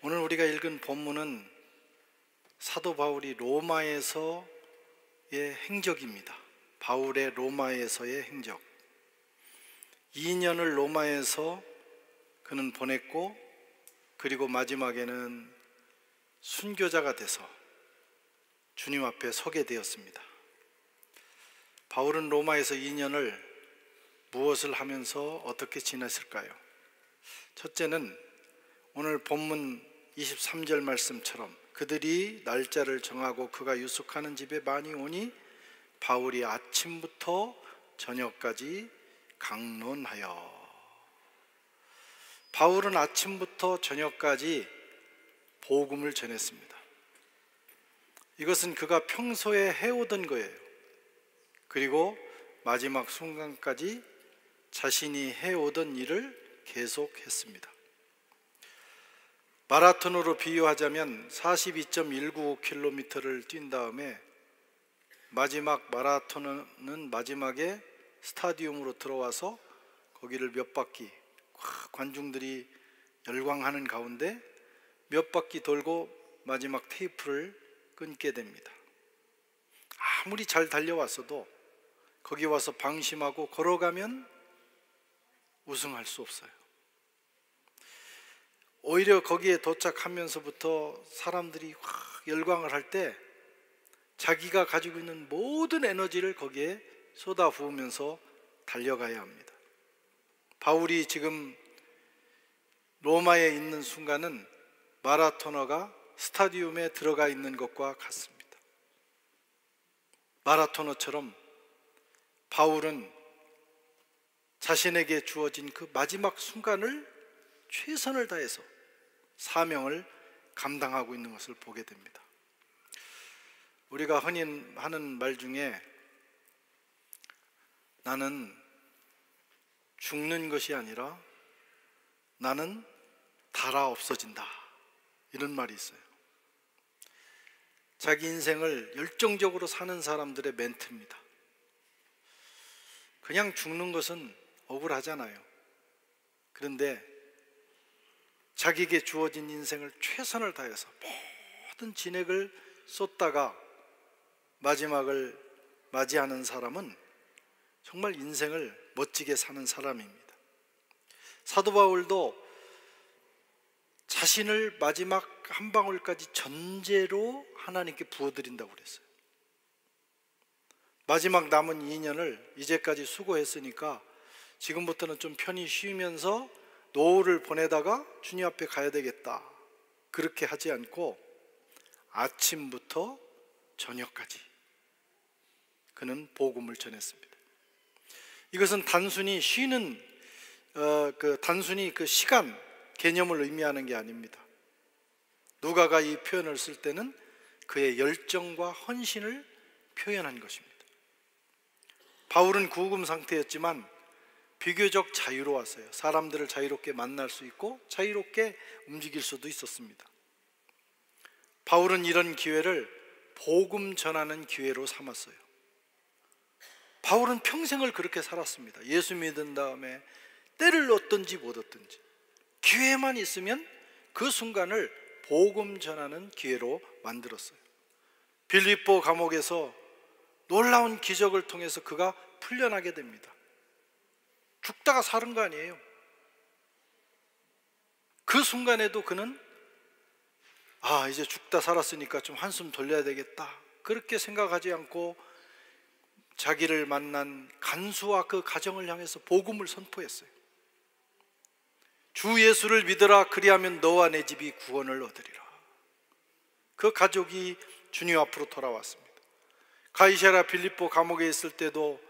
오늘 우리가 읽은 본문은 사도 바울이 로마에서의 행적입니다. 바울의 로마에서의 행적. 2년을 로마에서 그는 보냈고, 그리고 마지막에는 순교자가 돼서 주님 앞에 서게 되었습니다. 바울은 로마에서 2년을 무엇을 하면서 어떻게 지냈을까요? 첫째는 오늘 본문 23절 말씀처럼 그들이 날짜를 정하고 그가 유숙하는 집에 많이 오니 바울이 아침부터 저녁까지 강론하여. 바울은 아침부터 저녁까지 복음을 전했습니다. 이것은 그가 평소에 해오던 거예요. 그리고 마지막 순간까지 자신이 해오던 일을 계속했습니다. 마라톤으로 비유하자면 42.195km를 뛴 다음에 마지막 마라톤은 마지막에 스타디움으로 들어와서 거기를 몇 바퀴, 관중들이 열광하는 가운데 몇 바퀴 돌고 마지막 테이프를 끊게 됩니다. 아무리 잘 달려왔어도 거기 와서 방심하고 걸어가면 우승할 수 없어요. 오히려 거기에 도착하면서부터 사람들이 확 열광을 할 때 자기가 가지고 있는 모든 에너지를 거기에 쏟아부으면서 달려가야 합니다. 바울이 지금 로마에 있는 순간은 마라토너가 스타디움에 들어가 있는 것과 같습니다. 마라토너처럼 바울은 자신에게 주어진 그 마지막 순간을 최선을 다해서 사명을 감당하고 있는 것을 보게 됩니다. 우리가 흔히 하는 말 중에 나는 죽는 것이 아니라 나는 닳아 없어진다, 이런 말이 있어요. 자기 인생을 열정적으로 사는 사람들의 멘트입니다. 그냥 죽는 것은 억울하잖아요. 그런데 자기에게 주어진 인생을 최선을 다해서 모든 진액을 쏟다가 마지막을 맞이하는 사람은 정말 인생을 멋지게 사는 사람입니다. 사도 바울도 자신을 마지막 한 방울까지 전제로 하나님께 부어드린다고 그랬어요. 마지막 남은 2년을 이제까지 수고했으니까 지금부터는 좀 편히 쉬면서 노후를 보내다가 주님 앞에 가야 되겠다, 그렇게 하지 않고 아침부터 저녁까지 그는 복음을 전했습니다. 이것은 단순히 쉬는 단순히 그 시간 개념을 의미하는 게 아닙니다. 누가가 이 표현을 쓸 때는 그의 열정과 헌신을 표현한 것입니다. 바울은 구금 상태였지만 비교적 자유로웠어요. 사람들을 자유롭게 만날 수 있고 자유롭게 움직일 수도 있었습니다. 바울은 이런 기회를 복음 전하는 기회로 삼았어요. 바울은 평생을 그렇게 살았습니다. 예수 믿은 다음에 때를 얻든지 못 얻든지 기회만 있으면 그 순간을 복음 전하는 기회로 만들었어요. 빌립보 감옥에서 놀라운 기적을 통해서 그가 풀려나게 됩니다. 죽다가 사는 거 아니에요. 그 순간에도 그는 이제 죽다 살았으니까 좀 한숨 돌려야 되겠다, 그렇게 생각하지 않고 자기를 만난 간수와 그 가정을 향해서 복음을 선포했어요. 주 예수를 믿으라, 그리하면 너와 내 집이 구원을 얻으리라. 그 가족이 주님 앞으로 돌아왔습니다. 가이사랴 빌립보 감옥에 있을 때도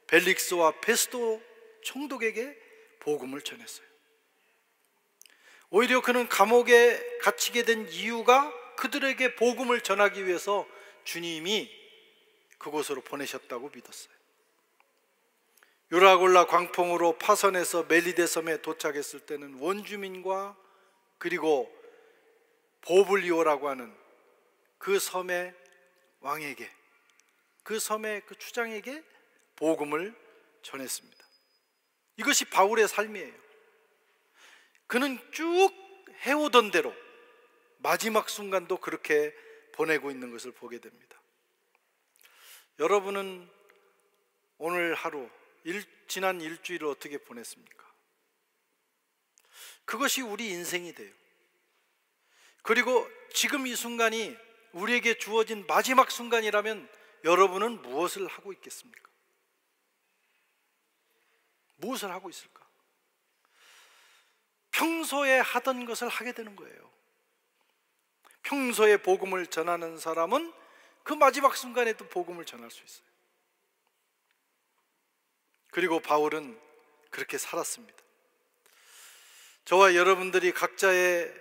벨릭스와 페스도 총독에게 복음을 전했어요. 오히려 그는 감옥에 갇히게 된 이유가 그들에게 복음을 전하기 위해서 주님이 그곳으로 보내셨다고 믿었어요. 유라골라 광풍으로 파선에서 멜리데 섬에 도착했을 때는 원주민과 그리고 보블리오라고 하는 그 섬의 왕에게, 그 섬의 그 추장에게 복음을 전했습니다. 이것이 바울의 삶이에요. 그는 쭉 해오던 대로 마지막 순간도 그렇게 보내고 있는 것을 보게 됩니다. 여러분은 오늘 하루, 지난 일주일을 어떻게 보냈습니까? 그것이 우리 인생이 돼요. 그리고 지금 이 순간이 우리에게 주어진 마지막 순간이라면 여러분은 무엇을 하고 있겠습니까? 무엇을 하고 있을까? 평소에 하던 것을 하게 되는 거예요. 평소에 복음을 전하는 사람은 그 마지막 순간에도 복음을 전할 수 있어요. 그리고 바울은 그렇게 살았습니다. 저와 여러분들이 각자의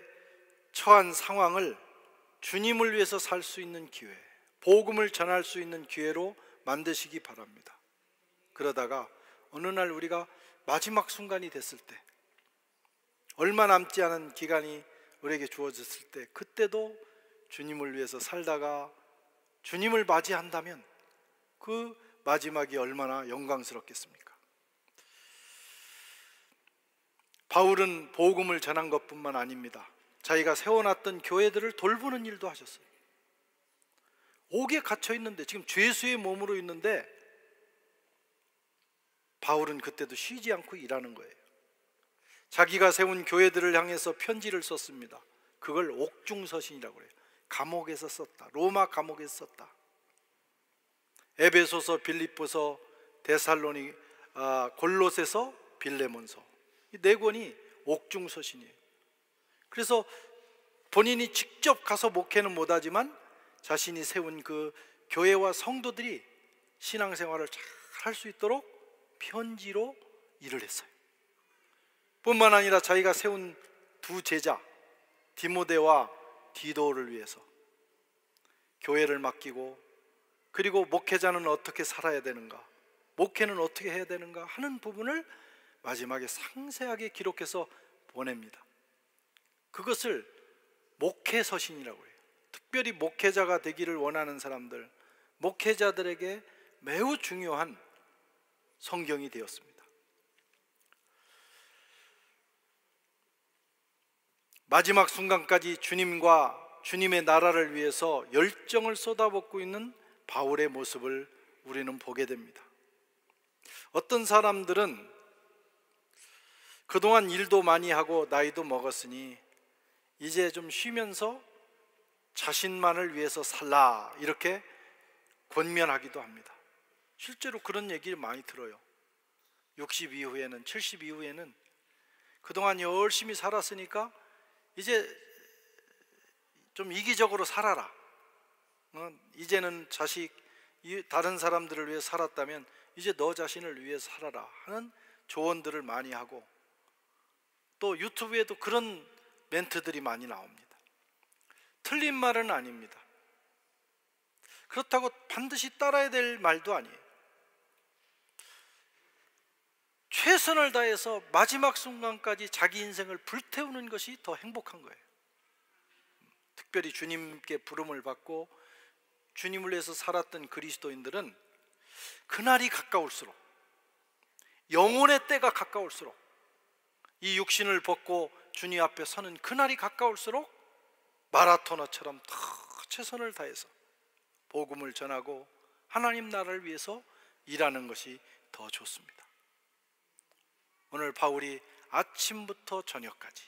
처한 상황을 주님을 위해서 살 수 있는 기회, 복음을 전할 수 있는 기회로 만드시기 바랍니다. 그러다가 어느 날 우리가 마지막 순간이 됐을 때, 얼마 남지 않은 기간이 우리에게 주어졌을 때, 그때도 주님을 위해서 살다가 주님을 맞이한다면 그 마지막이 얼마나 영광스럽겠습니까? 바울은 복음을 전한 것뿐만 아닙니다. 자기가 세워놨던 교회들을 돌보는 일도 하셨어요. 옥에 갇혀 있는데, 지금 죄수의 몸으로 있는데 바울은 그때도 쉬지 않고 일하는 거예요. 자기가 세운 교회들을 향해서 편지를 썼습니다. 그걸 옥중서신이라고 해요. 감옥에서 썼다. 로마 감옥에서 썼다. 에베소서, 빌립보서, 데살로니, 골로새서, 빌레몬서, 이 네 권이 옥중서신이에요. 그래서 본인이 직접 가서 목회는 못하지만 자신이 세운 그 교회와 성도들이 신앙생활을 잘 할 수 있도록 편지로 일을 했어요. 뿐만 아니라 자기가 세운 두 제자 디모데와 디도를 위해서 교회를 맡기고, 그리고 목회자는 어떻게 살아야 되는가, 목회는 어떻게 해야 되는가 하는 부분을 마지막에 상세하게 기록해서 보냅니다. 그것을 목회서신이라고 해요. 특별히 목회자가 되기를 원하는 사람들, 목회자들에게 매우 중요한 성경이 되었습니다. 마지막 순간까지 주님과 주님의 나라를 위해서 열정을 쏟아붓고 있는 바울의 모습을 우리는 보게 됩니다. 어떤 사람들은 그동안 일도 많이 하고 나이도 먹었으니 이제 좀 쉬면서 자신만을 위해서 살라, 이렇게 권면하기도 합니다. 실제로 그런 얘기를 많이 들어요. 60 이후에는, 70 이후에는 그동안 열심히 살았으니까 이제 좀 이기적으로 살아라. 이제는 다른 사람들을 위해 살았다면 이제 너 자신을 위해 살아라 하는 조언들을 많이 하고, 또 유튜브에도 그런 멘트들이 많이 나옵니다. 틀린 말은 아닙니다. 그렇다고 반드시 따라야 될 말도 아니에요. 최선을 다해서 마지막 순간까지 자기 인생을 불태우는 것이 더 행복한 거예요. 특별히 주님께 부름을 받고 주님을 위해서 살았던 그리스도인들은 그날이 가까울수록, 영혼의 때가 가까울수록, 이 육신을 벗고 주님 앞에 서는 그날이 가까울수록 마라토너처럼 더 최선을 다해서 복음을 전하고 하나님 나라를 위해서 일하는 것이 더 좋습니다. 오늘 바울이 아침부터 저녁까지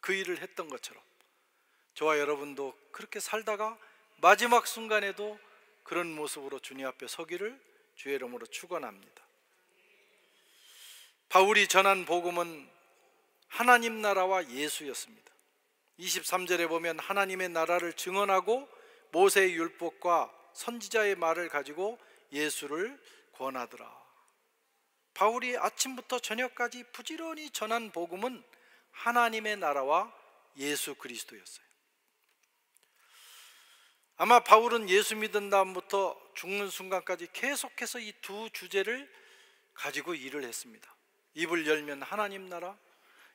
그 일을 했던 것처럼 저와 여러분도 그렇게 살다가 마지막 순간에도 그런 모습으로 주님 앞에 서기를 주의 이름으로 축원합니다. 바울이 전한 복음은 하나님 나라와 예수였습니다. 23절에 보면 하나님의 나라를 증언하고 모세의 율법과 선지자의 말을 가지고 예수를 권하더라. 바울이 아침부터 저녁까지 부지런히 전한 복음은 하나님의 나라와 예수 그리스도였어요. 아마 바울은 예수 믿은 다음부터 죽는 순간까지 계속해서 이 두 주제를 가지고 일을 했습니다. 입을 열면 하나님 나라,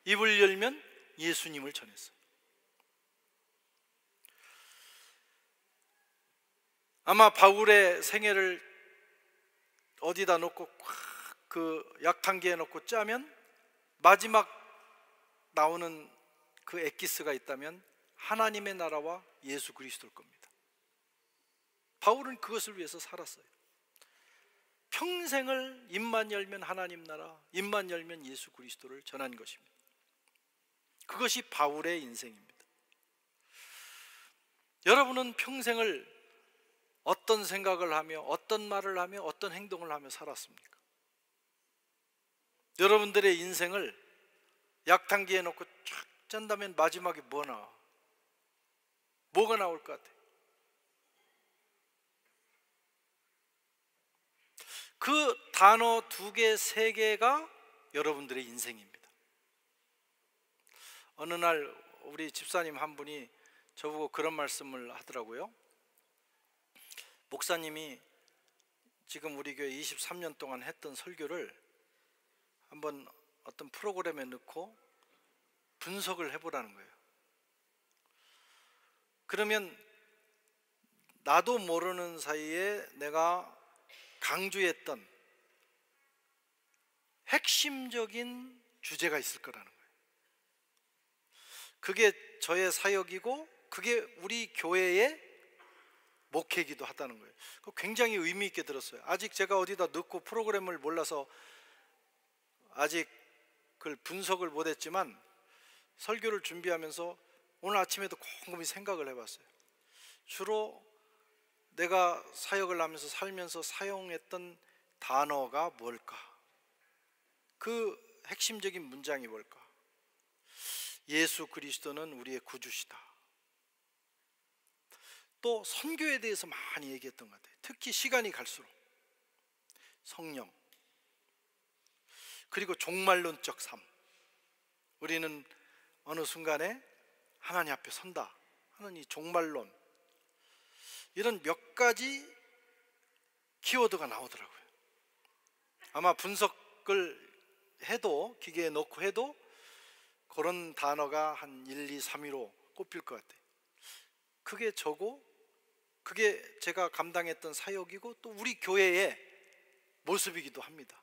입을 열면 예수님을 전했어요. 아마 바울의 생애를 어디다 놓고 그 약탕기에 놓고 짜면 마지막 나오는 그 엑기스가 있다면 하나님의 나라와 예수 그리스도일 겁니다. 바울은 그것을 위해서 살았어요. 평생을 입만 열면 하나님 나라, 입만 열면 예수 그리스도를 전한 것입니다. 그것이 바울의 인생입니다. 여러분은 평생을 어떤 생각을 하며 어떤 말을 하며 어떤 행동을 하며 살았습니까? 여러분들의 인생을 약탕기에 놓고 쫙 짠다면 마지막에 뭐 나와? 뭐가 나올 것 같아요? 그 단어 2개, 3개가 여러분들의 인생입니다. 어느 날 우리 집사님 한 분이 저보고 그런 말씀을 하더라고요. 목사님이 지금 우리 교회 23년 동안 했던 설교를 한번 어떤 프로그램에 넣고 분석을 해보라는 거예요. 그러면 나도 모르는 사이에 내가 강조했던 핵심적인 주제가 있을 거라는 거예요. 그게 저의 사역이고 그게 우리 교회의 목회이기도 하다는 거예요. 굉장히 의미 있게 들었어요. 아직 제가 어디다 넣고 프로그램을 몰라서 아직 그걸 분석을 못했지만 설교를 준비하면서 오늘 아침에도 곰곰이 생각을 해봤어요. 주로 내가 사역을 하면서 살면서 사용했던 단어가 뭘까? 그 핵심적인 문장이 뭘까? 예수 그리스도는 우리의 구주시다. 또 선교에 대해서 많이 얘기했던 것 같아요. 특히 시간이 갈수록 성령, 그리고 종말론적 삶. 우리는 어느 순간에 하나님 앞에 선다 하는 이 종말론, 이런 몇 가지 키워드가 나오더라고요. 아마 분석을 해도, 기계에 넣고 해도 그런 단어가 한 1, 2, 3위로 꼽힐 것 같아요. 그게 저고, 그게 제가 감당했던 사역이고 또 우리 교회의 모습이기도 합니다.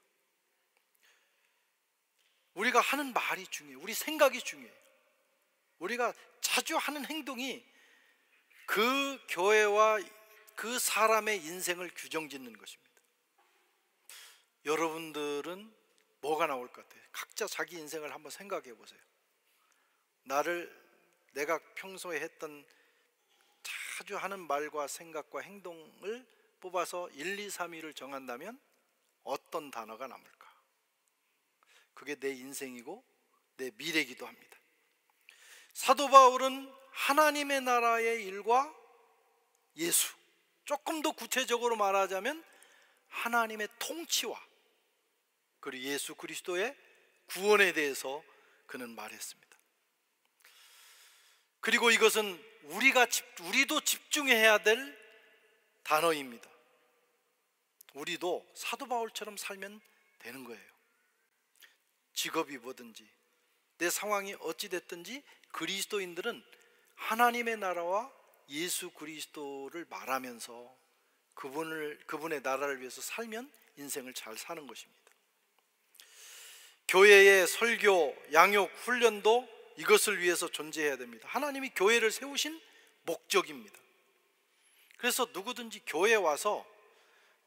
우리가 하는 말이 중요해요. 우리 생각이 중요해요. 우리가 자주 하는 행동이 그 교회와 그 사람의 인생을 규정짓는 것입니다. 여러분들은 뭐가 나올 것 같아요? 각자 자기 인생을 한번 생각해 보세요. 내가 평소에 했던 자주 하는 말과 생각과 행동을 뽑아서 1, 2, 3위를 정한다면 어떤 단어가 남을까? 그게 내 인생이고 내 미래이기도 합니다. 사도 바울은 하나님의 나라의 일과 예수, 조금 더 구체적으로 말하자면 하나님의 통치와 그리고 예수 그리스도의 구원에 대해서 그는 말했습니다. 그리고 이것은 우리도 집중해야 될 단어입니다. 우리도 사도 바울처럼 살면 되는 거예요. 직업이 뭐든지 내 상황이 어찌 됐든지 그리스도인들은 하나님의 나라와 예수 그리스도를 말하면서 그분의 나라를 위해서 살면 인생을 잘 사는 것입니다. 교회의 설교, 양육, 훈련도 이것을 위해서 존재해야 됩니다. 하나님이 교회를 세우신 목적입니다. 그래서 누구든지 교회에 와서,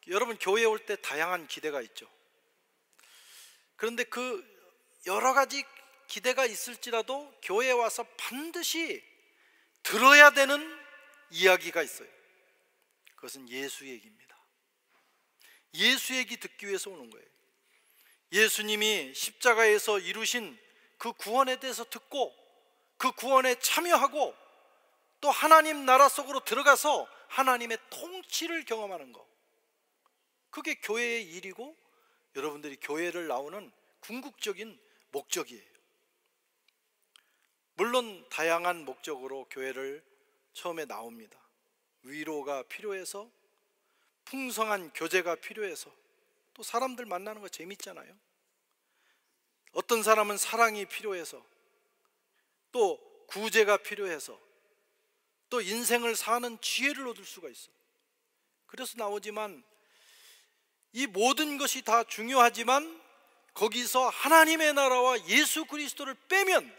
여러분 교회에 올 때 다양한 기대가 있죠. 그런데 그 여러 가지 기대가 있을지라도 교회에 와서 반드시 들어야 되는 이야기가 있어요. 그것은 예수 얘기입니다. 예수 얘기 듣기 위해서 오는 거예요. 예수님이 십자가에서 이루신 그 구원에 대해서 듣고 그 구원에 참여하고 또 하나님 나라 속으로 들어가서 하나님의 통치를 경험하는 것, 그게 교회의 일이고 여러분들이 교회를 나오는 궁극적인 목적이에요. 물론 다양한 목적으로 교회를 처음에 나옵니다. 위로가 필요해서, 풍성한 교제가 필요해서, 또 사람들 만나는 거 재밌잖아요. 어떤 사람은 사랑이 필요해서, 또 구제가 필요해서, 또 인생을 사는 지혜를 얻을 수가 있어. 그래서 나오지만 이 모든 것이 다 중요하지만 거기서 하나님의 나라와 예수 그리스도를 빼면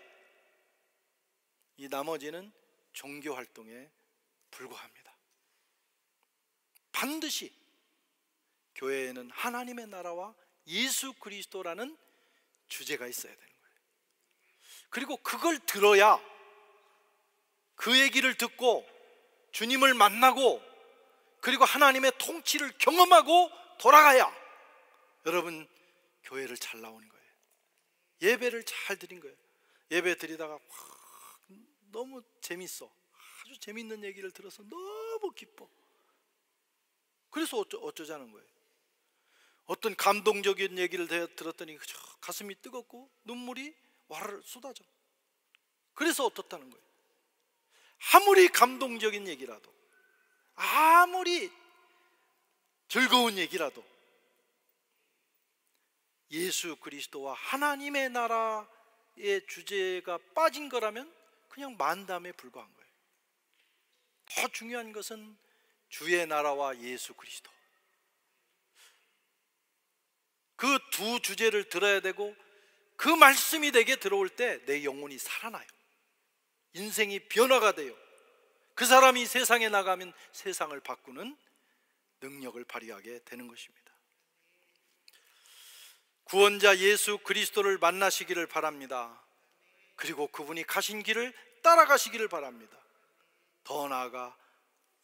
이 나머지는 종교 활동에 불과합니다. 반드시 교회에는 하나님의 나라와 예수 그리스도라는 주제가 있어야 되는 거예요. 그리고 그걸 들어야, 그 얘기를 듣고 주님을 만나고 그리고 하나님의 통치를 경험하고 돌아가야 여러분 교회를 잘 나오는 거예요. 예배를 잘 드린 거예요. 예배 드리다가 너무 재밌어, 아주 재밌는 얘기를 들어서 너무 기뻐. 그래서 어쩌자는 거예요. 어떤 감동적인 얘기를 들었더니 가슴이 뜨겁고 눈물이 와르르 쏟아져. 그래서 어떻다는 거예요. 아무리 감동적인 얘기라도, 아무리 즐거운 얘기라도 예수 그리스도와 하나님의 나라의 주제가 빠진 거라면 그냥 만담에 불과한 거예요. 더 중요한 것은 주의 나라와 예수 그리스도, 그 두 주제를 들어야 되고, 그 말씀이 내게 들어올 때 내 영혼이 살아나요. 인생이 변화가 돼요. 그 사람이 세상에 나가면 세상을 바꾸는 능력을 발휘하게 되는 것입니다. 구원자 예수 그리스도를 만나시기를 바랍니다. 그리고 그분이 가신 길을 따라가시기를 바랍니다. 더 나아가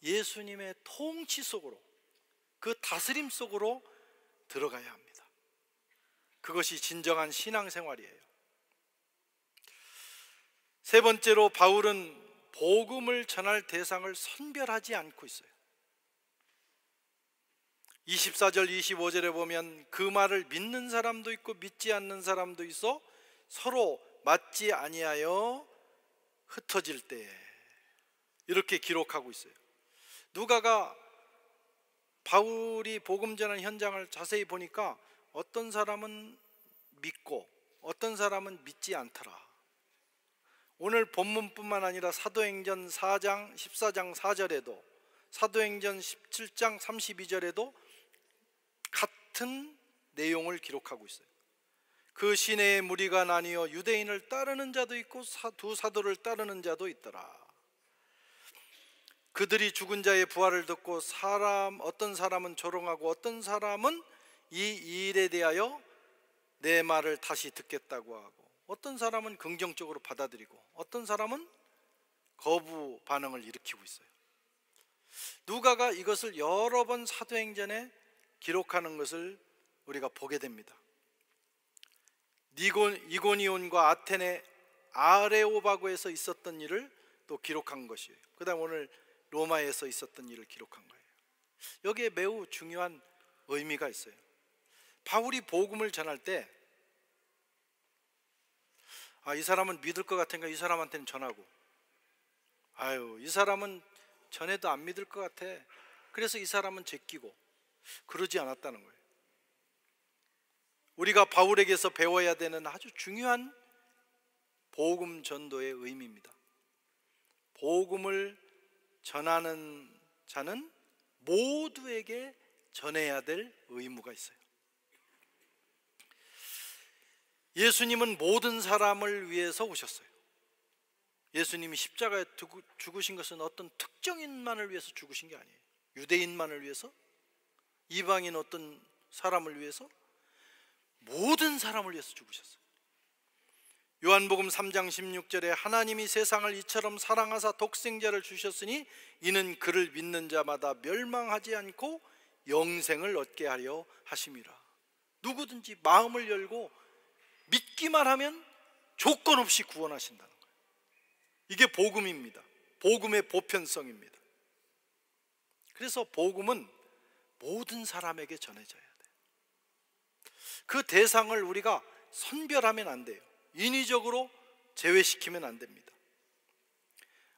예수님의 통치 속으로, 그 다스림 속으로 들어가야 합니다. 그것이 진정한 신앙생활이에요. 세 번째로 바울은 복음을 전할 대상을 선별하지 않고 있어요. 24절 25절에 보면 그 말을 믿는 사람도 있고 믿지 않는 사람도 있어 서로 맞지 아니하여 흩어질 때에, 이렇게 기록하고 있어요. 누가가 바울이 복음 전하는 현장을 자세히 보니까 어떤 사람은 믿고 어떤 사람은 믿지 않더라. 오늘 본문뿐만 아니라 사도행전 4장 14장 4절에도 사도행전 17장 32절에도 같은 내용을 기록하고 있어요. 그 시내에 무리가 나뉘어 유대인을 따르는 자도 있고 두 사도를 따르는 자도 있더라. 그들이 죽은 자의 부활을 듣고 어떤 사람은 조롱하고 어떤 사람은 이 일에 대하여 내 말을 다시 듣겠다고 하고, 어떤 사람은 긍정적으로 받아들이고 어떤 사람은 거부 반응을 일으키고 있어요. 누가가 이것을 여러 번 사도행전에 기록하는 것을 우리가 보게 됩니다. 이고니온과 아테네 아레오바고에서 있었던 일을 또 기록한 것이에요. 그 다음 오늘 로마에서 있었던 일을 기록한 거예요. 여기에 매우 중요한 의미가 있어요. 바울이 복음을 전할 때 이 사람은 믿을 것 같으니까 이 사람한테는 전하고, 이 사람은 전해도 안 믿을 것 같아, 그래서 이 사람은 제끼고, 그러지 않았다는 거예요. 우리가 바울에게서 배워야 되는 아주 중요한 복음 전도의 의미입니다. 복음을 전하는 자는 모두에게 전해야 될 의무가 있어요. 예수님은 모든 사람을 위해서 오셨어요. 예수님이 십자가에 죽으신 것은 어떤 특정인만을 위해서 죽으신 게 아니에요. 유대인만을 위해서, 이방인 어떤 사람을 위해서, 모든 사람을 위해서 죽으셨어요. 요한복음 3장 16절에 하나님이 세상을 이처럼 사랑하사 독생자를 주셨으니 이는 그를 믿는 자마다 멸망하지 않고 영생을 얻게 하려 하심이라. 누구든지 마음을 열고 믿기만 하면 조건 없이 구원하신다는 거예요. 이게 복음입니다. 복음의 보편성입니다. 그래서 복음은 모든 사람에게 전해져야 돼요. 그 대상을 우리가 선별하면 안 돼요. 인위적으로 제외시키면 안 됩니다.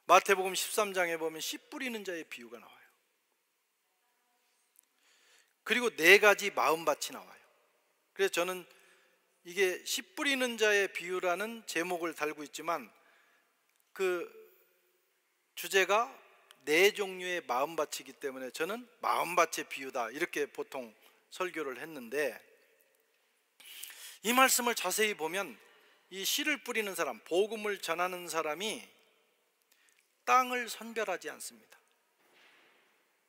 마태복음 13장에 보면 씨 뿌리는 자의 비유가 나와요. 그리고 4가지 마음밭이 나와요. 그래서 저는 이게 씨 뿌리는 자의 비유라는 제목을 달고 있지만 그 주제가 4종류의 마음밭이기 때문에 저는 마음밭의 비유다 이렇게 보통 설교를 했는데, 이 말씀을 자세히 보면 이 씨를 뿌리는 사람, 복음을 전하는 사람이 땅을 선별하지 않습니다.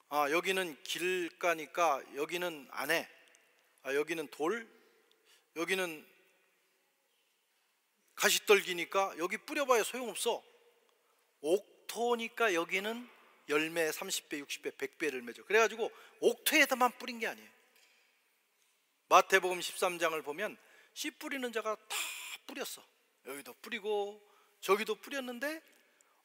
아, 여기는 길가니까 여기는 안 해. 아, 여기는 돌, 여기는 가시떨기니까 여기 뿌려봐야 소용없어. 옥토니까 여기는 열매 30배, 60배, 100배를 맺어. 그래가지고 옥토에다만 뿌린 게 아니에요. 마태복음 13장을 보면 씨 뿌리는 자가 다 뿌렸어. 여기도 뿌리고 저기도 뿌렸는데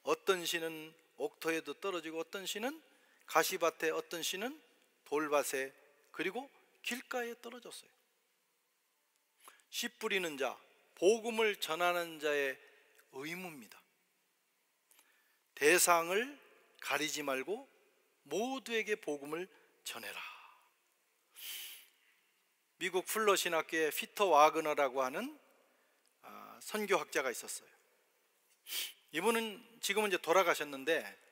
어떤 씨는 옥토에도 떨어지고 어떤 씨는 가시밭에, 어떤 씨는 돌밭에, 그리고 길가에 떨어졌어요. 씨 뿌리는 자, 복음을 전하는 자의 의무입니다. 대상을 가리지 말고 모두에게 복음을 전해라. 미국 풀러 신학교에 피터 와그너라고 하는 선교학자가 있었어요. 이분은 지금은 이제 돌아가셨는데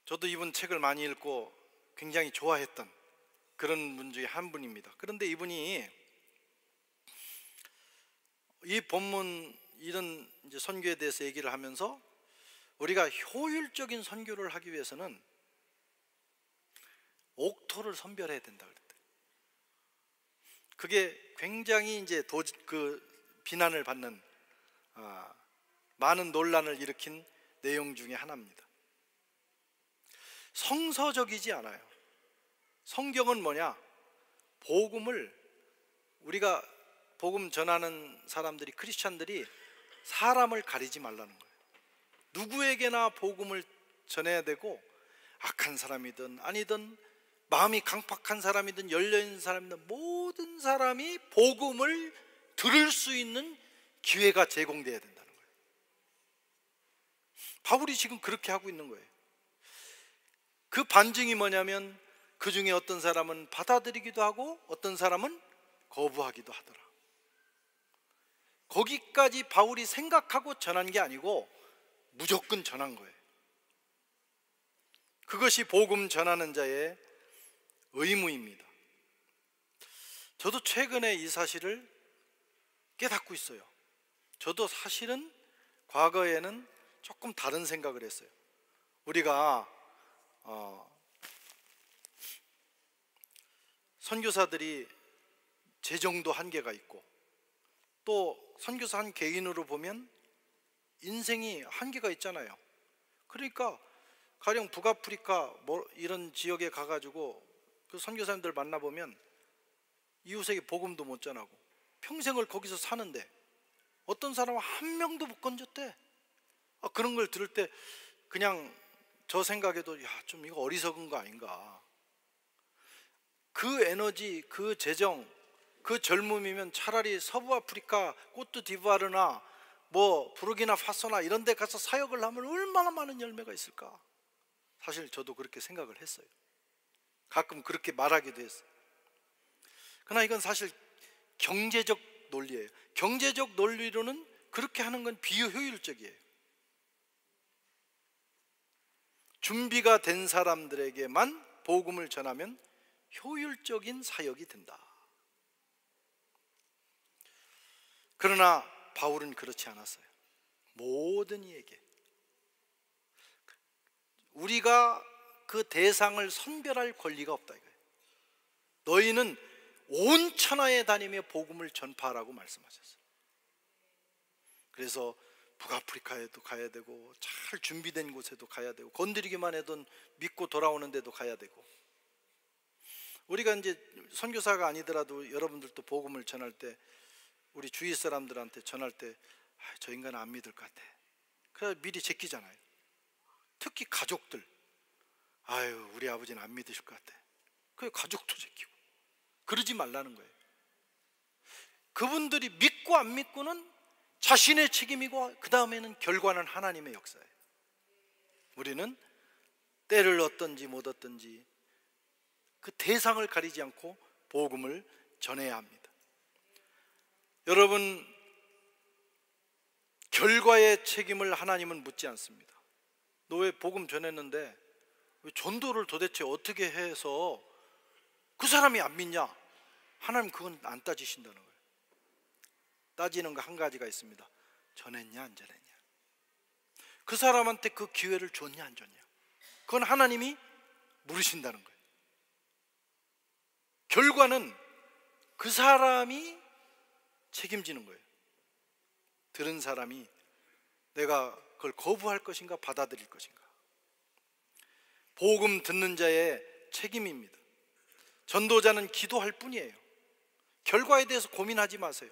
저도 이분 책을 많이 읽고 굉장히 좋아했던 그런 분 중에 한 분입니다. 그런데 이분이 이 본문 이런 이제 선교에 대해서 얘기를 하면서 우리가 효율적인 선교를 하기 위해서는 옥토를 선별해야 된다 그랬대요. 그게 굉장히 이제 비난을 받는 많은 논란을 일으킨 내용 중에 하나입니다. 성서적이지 않아요. 성경은 뭐냐? 복음을 우리가 복음 전하는 사람들이, 크리스찬들이 사람을 가리지 말라는 거예요. 누구에게나 복음을 전해야 되고 악한 사람이든 아니든 마음이 강팍한 사람이든 열려있는 사람이든 모든 사람이 복음을 들을 수 있는 기회가 제공돼야 된다는 거예요. 바울이 지금 그렇게 하고 있는 거예요. 그 반증이 뭐냐면 그 중에 어떤 사람은 받아들이기도 하고 어떤 사람은 거부하기도 하더라. 거기까지 바울이 생각하고 전한 게 아니고 무조건 전한 거예요. 그것이 복음 전하는 자의 의무입니다. 저도 최근에 이 사실을 깨닫고 있어요. 저도 사실은 과거에는 조금 다른 생각을 했어요. 우리가 선교사들이 재정도 한계가 있고 또 선교사 한 개인으로 보면 인생이 한계가 있잖아요. 그러니까 가령 북아프리카 이런 지역에 가가지고 그 선교사님들 만나보면 이웃에게 복음도 못 전하고 평생을 거기서 사는데 어떤 사람은 한 명도 못 건졌대. 그런 걸 들을 때 그냥 저 생각에도 좀 이거 어리석은 거 아닌가. 그 에너지, 그 재정, 그 젊음이면 차라리 서부 아프리카 코트디부아르나 부르키나 파소나 이런 데 가서 사역을 하면 얼마나 많은 열매가 있을까. 사실 저도 그렇게 생각을 했어요. 가끔 그렇게 말하기도 했어요. 그러나 이건 사실 경제적 논리예요. 경제적 논리로는 그렇게 하는 건 비효율적이에요. 준비가 된 사람들에게만 복음을 전하면 효율적인 사역이 된다. 그러나 바울은 그렇지 않았어요. 모든 이에게. 우리가 그 대상을 선별할 권리가 없다 이거예요. 너희는 온 천하에 다니며 복음을 전파하라고 말씀하셨어요. 그래서 북아프리카에도 가야 되고 잘 준비된 곳에도 가야 되고 건드리기만 해도 믿고 돌아오는 데도 가야 되고, 우리가 이제 선교사가 아니더라도 여러분들도 복음을 전할 때 우리 주위 사람들한테 전할 때 저 인간은 안 믿을 것 같아. 그래서 미리 제끼잖아요. 특히 가족들. 아유, 우리 아버지는 안 믿으실 것 같아. 그래 가족도 제끼고. 그러지 말라는 거예요. 그분들이 믿고 안 믿고는 자신의 책임이고 그 다음에는 결과는 하나님의 역사예요. 우리는 때를 얻든지 못 얻든지 그 대상을 가리지 않고 복음을 전해야 합니다. 여러분, 결과의 책임을 하나님은 묻지 않습니다. 너 왜 복음 전했는데 왜 전도를 도대체 어떻게 해서 그 사람이 안 믿냐? 하나님 그건 안 따지신다는 거예요. 따지는 거 한 가지가 있습니다. 전했냐 안 전했냐. 그 사람한테 그 기회를 줬냐 안 줬냐. 그건 하나님이 물으신다는 거예요. 결과는 그 사람이 책임지는 거예요. 들은 사람이 내가 그걸 거부할 것인가 받아들일 것인가. 복음 듣는 자의 책임입니다. 전도자는 기도할 뿐이에요. 결과에 대해서 고민하지 마세요.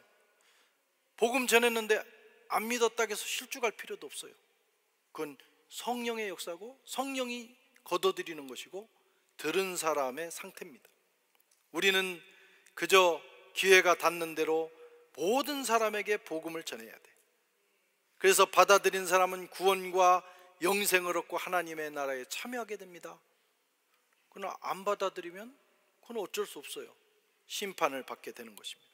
복음 전했는데 안 믿었다고 해서 실족할 필요도 없어요. 그건 성령의 역사고 성령이 거둬들이는 것이고 들은 사람의 상태입니다. 우리는 그저 기회가 닿는 대로 모든 사람에게 복음을 전해야 돼. 그래서 받아들인 사람은 구원과 영생을 얻고 하나님의 나라에 참여하게 됩니다. 그러나 안 받아들이면 그건 어쩔 수 없어요. 심판을 받게 되는 것입니다.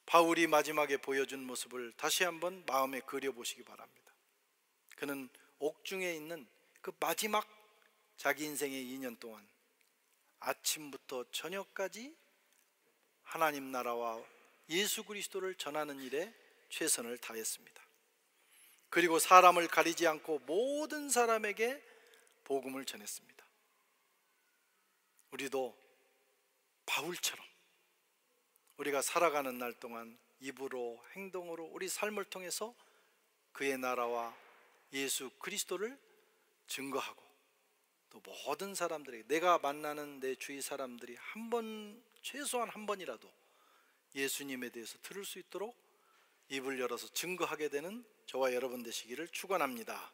바울이 마지막에 보여준 모습을 다시 한번 마음에 그려보시기 바랍니다. 그는 옥중에 있는 그 마지막 자기 인생의 2년 동안 아침부터 저녁까지 하나님 나라와 예수 그리스도를 전하는 일에 최선을 다했습니다. 그리고 사람을 가리지 않고 모든 사람에게 복음을 전했습니다. 우리도 바울처럼 우리가 살아가는 날 동안 입으로 행동으로 우리 삶을 통해서 그의 나라와 예수 그리스도를 증거하고 또 모든 사람들에게 내가 만나는 내 주위 사람들이 한 번, 최소한 한 번이라도 예수님에 대해서 들을 수 있도록 입을 열어서 증거하게 되는 저와 여러분 되시기를 축원합니다.